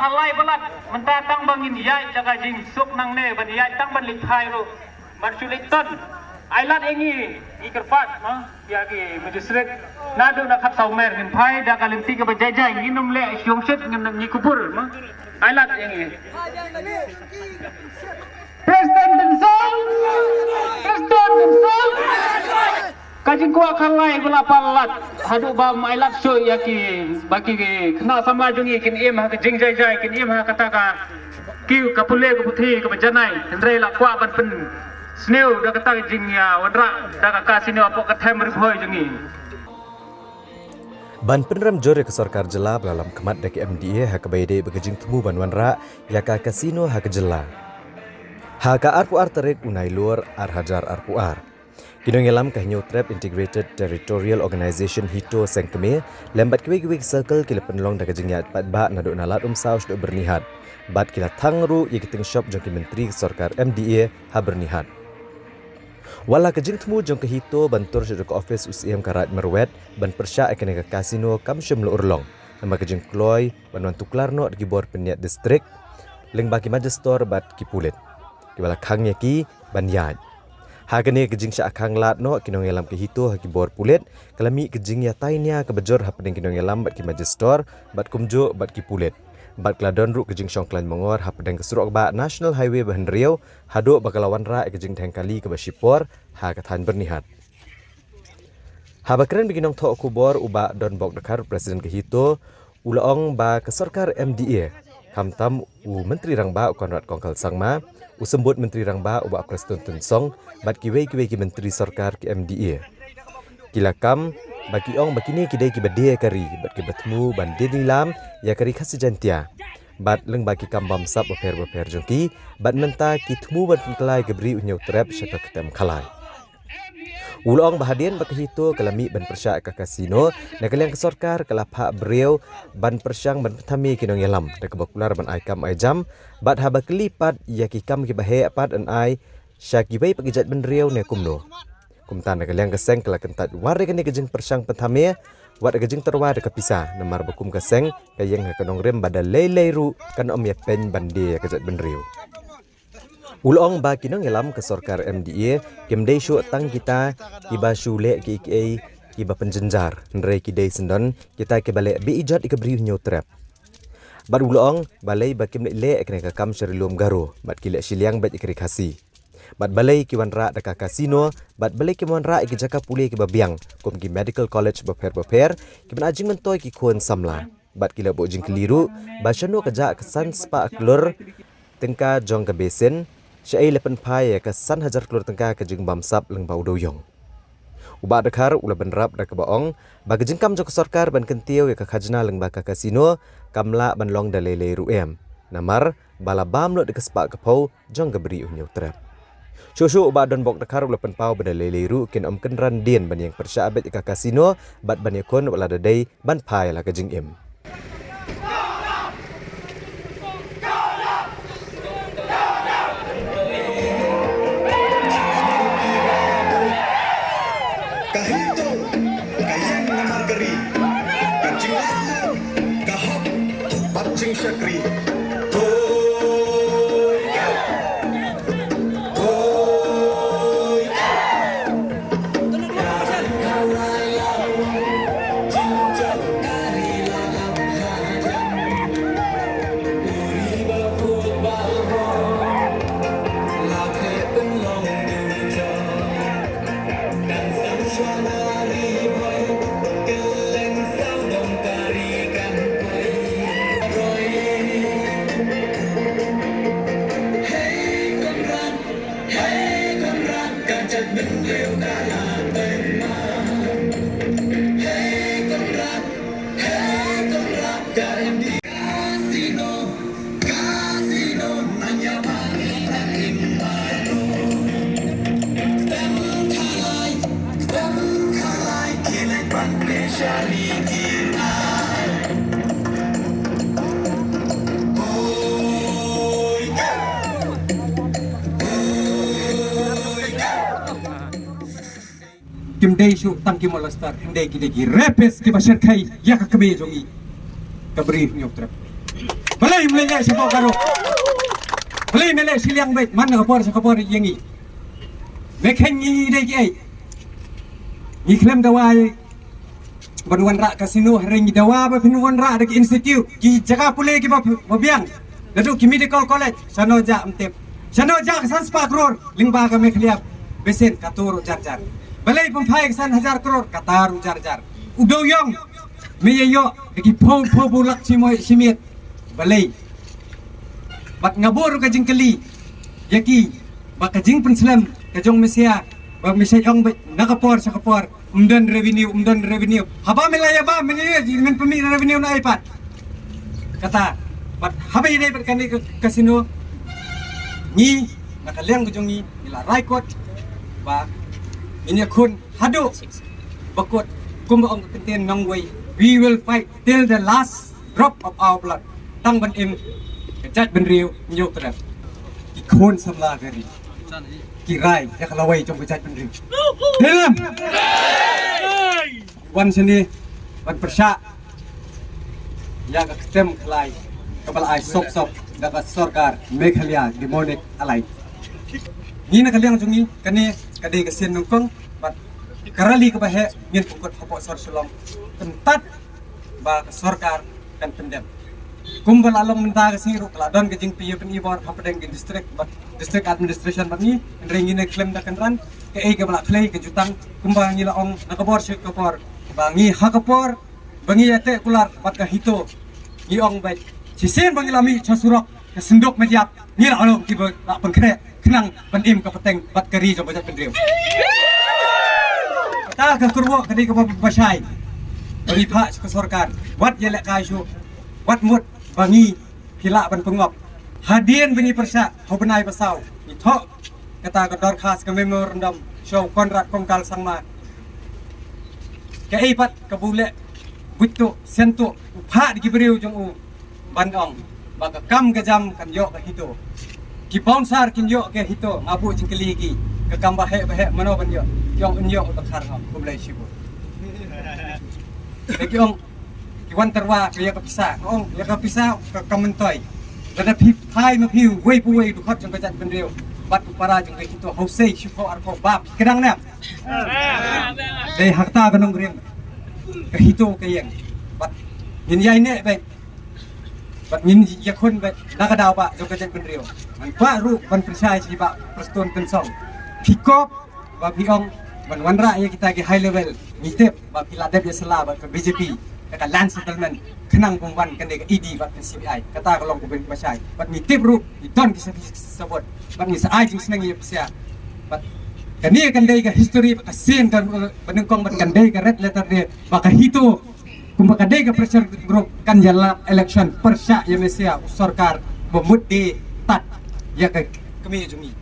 khalai balat mentah tang bangin yai jaga jing suk nang ne ban yai tang ban lik thai ro ban sulitan ailat ingi ikerpat ma ya ki majisret nadu na khat saumer ngin phai da kalim ti ka bajai nginum le syong set ngin ni kupur ma ailat ingi Presiden Bensong kajing kuat khalai belapalat hadu ba mailat so yaki baki kena sama jungi kin em ha jing jai kin em ha kata ka kiu kapule ka puthi ka bajanai hendrai la kwa ban pen sneu da kata jing ya wadra da ka kasino apo ka them ribhoi jungi ban penram jore ke sarkar jela dalam kemat dek MDA ha ka baide begejing temu ban wanra ya ka kasino ha ka jela ha ka arpuar terek unai luar ar hajar arpuar Kinong yalam kahnyo trap integrated territorial organization hito sengkeme lembat kiwik circle kila penlong daga jengyat pat ba naduk nalat saus do bernihat bat kila tangru yikiting shop jongki menteri sarkar MDA ha bernihat wala kejing temu jong ke hito bantur sedek office UCM karat merwet ban persya akan ke kasino kamsyum lo urlong nama kejing kloy banwan tuklarno di bor peniat distrik leng baki majestor bat kipulit kibala khangnya ki banyaj Hagane kejing sya akang lat no kinong yalam ke hito haki bor pulit kalami kejing ya tainya ke bejor hapedeng kinong yalam bat ki majestor bat kumjo bat ki pulit bat kladon ru kejing syongklan mongor hapedeng ke surok ba National Highway Bahan Riau hado bakalawan ra kejing tengkali ke basipor ha kathan bernihat habakren bikinong tho kubor uba don bok dekar presiden ke hito ulaong ba ke sarkar MDA kamtam u menteri rangba Konrad Kongkal Sangma usembut menteri rangba ubak presiden Tunsong bat kiwei ki menteri sarkar ki MDA kilakam bagi ong bakini kidai ki badie kari bat ki bertemu bandini lam ya kari khas jantia bat leng bagi kambam sap beper jongki bat menta ki temu ban pentelai gebri unyau trap syaka ketem khalai Ulong bahadian bak hito kelami ban persyak ke kasino nakaliang ke sarkar kelapha breu ban persyang ban thami kinong yalam dak bakular ban aikam aijam bat haba kelipat yaki kam ki bahe pat an ai syaki bai pagijat ban riau ne kumno kumtan nakaliang keseng kala kentat ware kene kejeng persyang penthami wat kejeng terwa dak pisa namar bakum keseng kayeng kanong rem badal lei ru kan om ya pen bande kejat ban riau Ulong ba kinong yalam ke sarkar MDA kemdei syu tang kita kiba syule ki kiba penjenjar ndrei kidei sendon kita ke balik bi ijat ikebri nyu trap bar ulong balai ba kim le ekne ka kam serilum garo bat kilek siliang bat ikri khasi bat balai ki wan ra daka kasino bat balai ki wan ra ik jaka pule ki babiang kom ki medical college beper ki ban ajing mentoi ki khon samla bat kila bo jing keliru ba syano kaja kesan spa klur tengka jong ke besen Syai lepen pai ke san hajar keluar tengkah ke jeng bamsap leng bau doyong. Uba dekar ula benrap dak baong bagi jengkam jok sarkar ban kentiu ya ke khajna leng baka kasino kamla ban long dalele ruem. Namar bala bam lo dek spa kepau jong geberi unyu trap. Susu uba don bok dekar ula pen pau badalele ru kin om kenran dien ban yang persyabet ke kasino bat ban yakon wala dadai ban pai la ke jeng im. Syakri Kimdei syu tangki molestar hindai kidegi repes ke bashar kai ya ka kebe jongi kabri nyok trap balai melenya siapa karo balai mele siliang baik mana kapor yang ini meken ini dek ai ni klaim dawai banwan rak kasino harengi dawa ba pinwan rak dek institute ki jaga pule ki babiang dadu ki medical college sanoja amtep sanoja san 4 crore lingba ka mekliap besen katur jar balai pempai san 1000 crore kataru jar udoyong meyeyo deki po bulak simit balai bat ngabur ka jingkeli yaki ba ka jing penslam ka jong mesia ba mesia ong nakapor sa kapor umdan revenue haba melaya ba men pemi revenue na ipat kata bat haba ini berkani ke kasino ni nakaliang ko jong ni ila raikot ba ini kun hadu bakot kumba ong kenten nongway we will fight till the last drop of our blood tang ban im kejat ben riu nyok terap ki kon samla gari ki rai ya kalawai jong kejat ben riu dalam wan sini wan persya ya ka ketem kelai kapal ai sok dapat sarkar meghalaya demonic alai ni na kaliang jungi kani kade kasien nongkong bat karali ka bahe ngin pukot hapo sor sulong tentat ba sarkar kan pendem kumbal along menta ka siru kladon ke jing piye pen ibor hapadeng district administration bat ni ring ini klaim da kanran ke ai ka bala klei ke jutang kumbang ni laong nakabor syuk kapor bangi hakapor bangi ate kular bat ka hito ni ong bai sisen bangi lami chasurok ke sendok mediap ni la along ki ba pengkre kenang pendim ka peteng bat kari jo bajat pendriu ta ka kurwo kadi ka basai bagi pak ke sarkar wat yelek kaishu wat mut bangi pila ban pengop hadien bani persya hobenai basau itho kata ka dor khas ka memorandum show kontrak kongkal sangma ka ipat ka bule butu sento pha di breu jong u bandong baka kam ka jam kan yo ka hito ki bonsar kin yo ke hito ngabu jingkeli ki ka kam bahe mano ban yo yong unyo utakar ngam kumlai shibu lagi ong iwan terwa kaya kapisa ong ya kapisa ka kamentoy dana phai ma phiu wei pu wei du khot jong kajat ben reu bat para jong ke hito hosei shipo arko bab kedang na dei hakta ganong rem ka hito kayeng bat yin yai ne bai bat yin ya khon bai nakadaw ba jong kajat ben reu man kwa ru ban persai si ba perston pensong pikop ba piong ban ra ya kita ke high level mitep ba piladep ya sela ba ke BJP ka land settlement kenang pengwan kan de ED ba ke CBI kata ka long ko ben basai bat mitep ru idon ki sabot bat ni sa ai jing senang ya psia bat kani kan de ka history ka sen kan benengkong bat kan de ka red letter de ba ka hito kumba ka de ka pressure group kan jala election persya ya mesia sarkar memut de tat ya ka kami jumi